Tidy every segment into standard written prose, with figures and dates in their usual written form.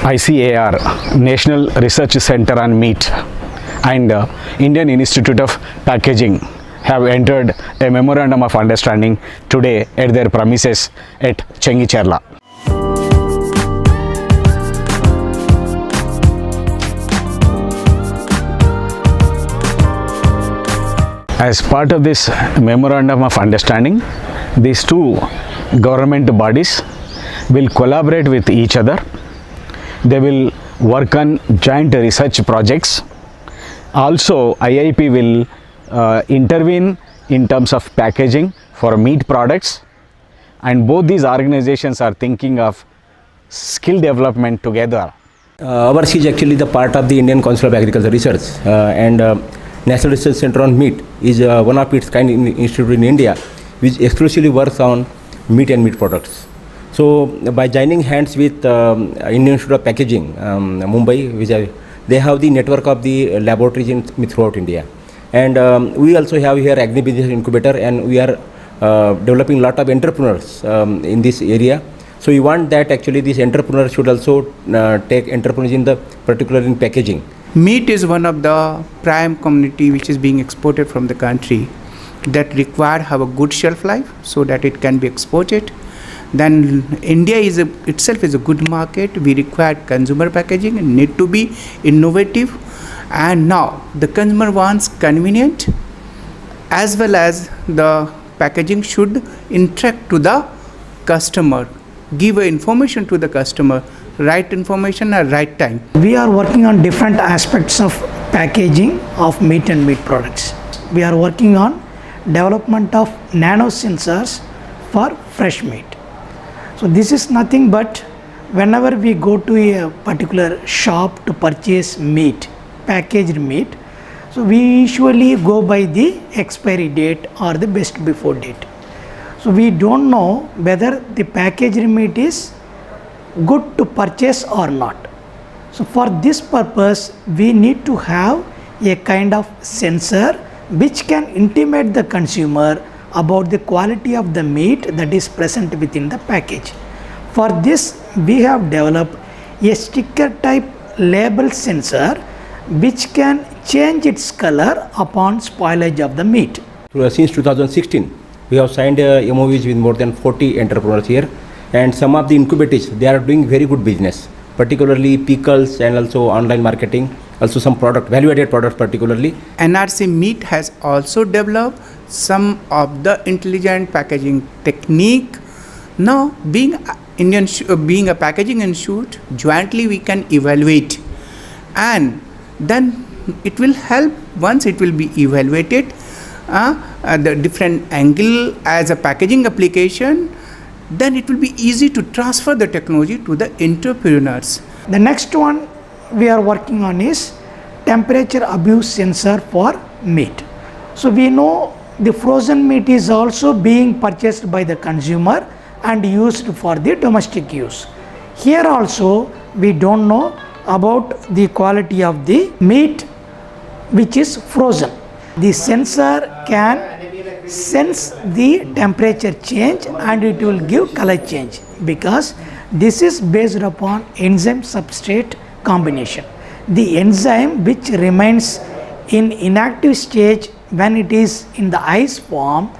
ICAR, National Research Center on Meat, and Indian Institute of Packaging have entered a memorandum of understanding today at their premises at Chengicherla. As part of this memorandum of understanding, these two government bodies will collaborate with each other. They will work on joint research projects. Also, IIP will intervene in terms of packaging for meat products, and both these organizations are thinking of skill development together. Ours is actually the part of the Indian Council of Agricultural Research, and National Research Center on Meat is one of its kind institute in India which exclusively works on meat and meat products. So by joining hands with Indian Institute of Packaging, Mumbai, they have the network of the laboratories throughout India. And we also have here Agni Business Incubator, and we are developing a lot of entrepreneurs in this area. So we want that actually these entrepreneurs should also take entrepreneurs in the particular in packaging. Meat is one of the prime commodity which is being exported from the country that require have a good shelf life so that it can be exported. Then India itself is a good market. We require consumer packaging and need to be innovative. And now the consumer wants convenient as well as the packaging should interact to the customer, give information to the customer, right information at right time. We are working on different aspects of packaging of meat and meat products. We are working on development of nano sensors for fresh meat. So this is nothing but whenever we go to a particular shop to purchase meat, packaged meat, so we usually go by the expiry date or the best before date. So we don't know whether the packaged meat is good to purchase or not. So for this purpose, we need to have a kind of sensor which can intimate the consumer about the quality of the meat that is present within the package. For this, we have developed a sticker type label sensor which can change its color upon spoilage of the meat. Since 2016, we have signed MOUs with more than 40 entrepreneurs here, and some of the incubators, they are doing very good business, particularly pickles and also online marketing, also some product, value-added products particularly. NRC Meat has also developed some of the intelligent packaging technique. Now, being a packaging institute, jointly we can evaluate, and then it will help once it will be evaluated the different angle as a packaging application, then it will be easy to transfer the technology to the entrepreneurs. The next one we are working on is temperature abuse sensor for meat. So we know the frozen meat is also being purchased by the consumer and used for the domestic use. Here also we don't know about the quality of the meat which is frozen. The sensor can sense the temperature change and it will give color change because this is based upon enzyme substrate combination. The enzyme which remains in inactive stage when it is in the ice form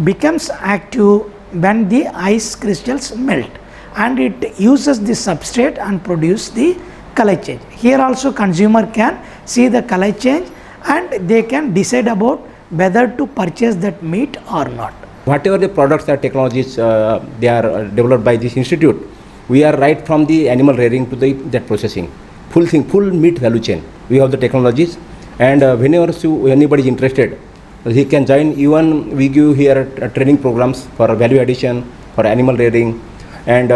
becomes active when the ice crystals melt, and it uses the substrate and produce the color change. Here also consumer can see the color change and they can decide about whether to purchase that meat or not. Whatever the products or technologies they are developed by this institute, we are right from the animal rearing to that processing, full meat value chain. We have the technologies, and whenever anybody is interested, he can join. Even we give here training programs for value addition, for animal rearing, and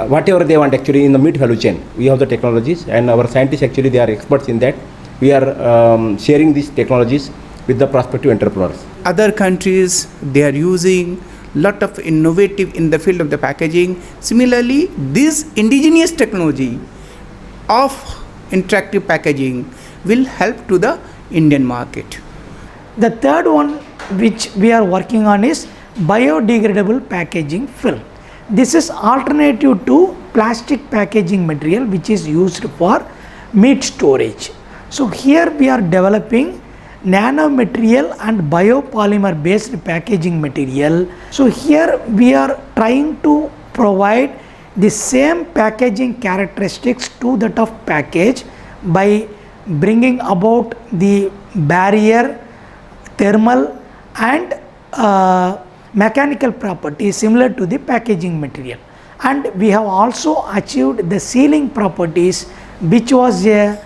whatever they want actually in the meat value chain. We have the technologies, and our scientists actually they are experts in that. We are sharing these technologies with the prospective entrepreneurs. Other countries, they are using lot of innovative in the field of the packaging. Similarly, this indigenous technology of interactive packaging will help to the Indian market. The third one which we are working on is biodegradable packaging film. This is alternative to plastic packaging material which is used for meat storage. So here we are developing nanomaterial and biopolymer based packaging material. So here we are trying to provide the same packaging characteristics to that of package by bringing about the barrier, thermal and mechanical properties similar to the packaging material. And we have also achieved the sealing properties, which was a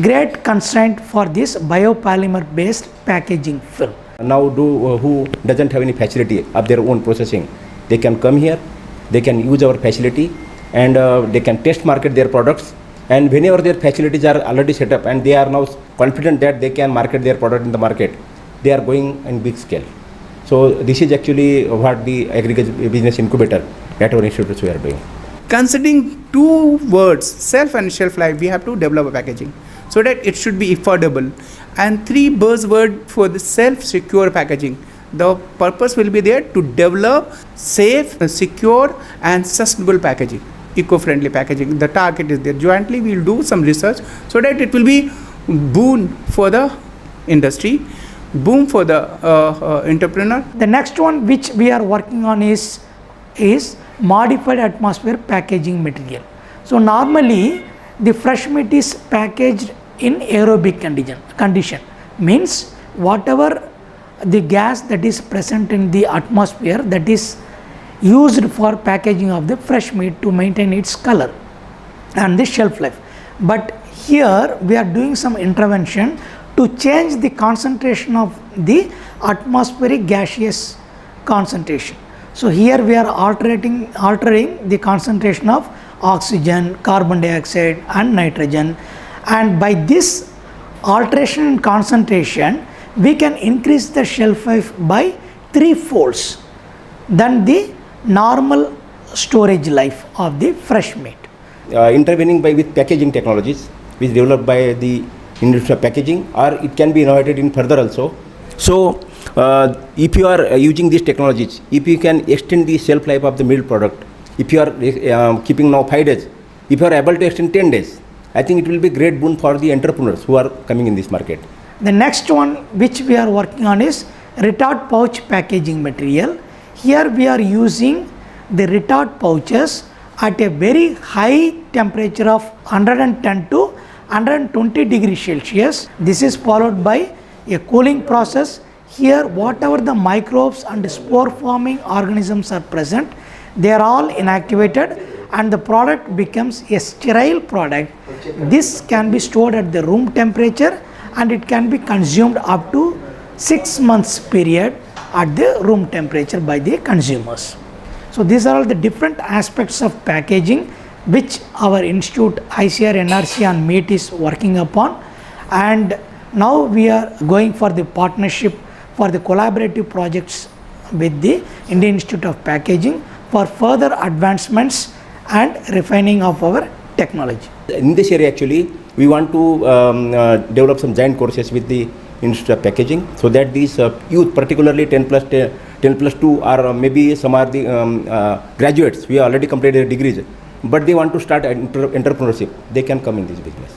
great constraint for this biopolymer based packaging film. Now who doesn't have any facility of their own processing, they can come here, they can use our facility and they can test market their products, and whenever their facilities are already set up and they are now confident that they can market their product in the market, they are going in big scale. So this is actually what the agriculture business incubator at our institutes we are doing. Considering two words, self and shelf life, we have to develop a packaging so that it should be affordable. And three buzzword for the self-secure packaging. The purpose will be there to develop safe, secure and sustainable packaging, eco-friendly packaging. The target is there. Jointly we will do some research so that it will be boon for the industry, boom for the entrepreneur. The next one which we are working on is modified atmosphere packaging material. So normally the fresh meat is packaged in aerobic condition, means whatever the gas that is present in the atmosphere that is used for packaging of the fresh meat to maintain its color and the shelf life. But here we are doing some intervention to change the concentration of the atmospheric gaseous concentration. So here we are altering the concentration of oxygen, carbon dioxide and nitrogen, and by this alteration in concentration we can increase the shelf life by 3 folds than the normal storage life of the fresh meat. Intervening with packaging technologies which developed by the industry of packaging, or it can be innovated in further also. So if you are using these technologies, if you can extend the shelf life of the milk product, if you are keeping now 5 days, if you are able to extend 10 days, I think it will be great boon for the entrepreneurs who are coming in this market. The next one which we are working on is retard pouch packaging material. Here we are using the retard pouches at a very high temperature of 110 to 120 degrees Celsius. This is followed by a cooling process. Here whatever the microbes and spore forming organisms are present, they are all inactivated and the product becomes a sterile product. This can be stored at the room temperature and it can be consumed up to 6 months period at the room temperature by the consumers. So these are all the different aspects of packaging which our institute ICAR NRC on meat is working upon, and now we are going for the partnership for the collaborative projects with the Indian Institute of Packaging for further advancements and refining of our technology. In this area actually we want to develop some joint courses with the Institute of Packaging so that these youth, particularly 10 plus 2, or maybe some are the graduates, we already completed their degrees, but they want to start entrepreneurship, they can come in this business.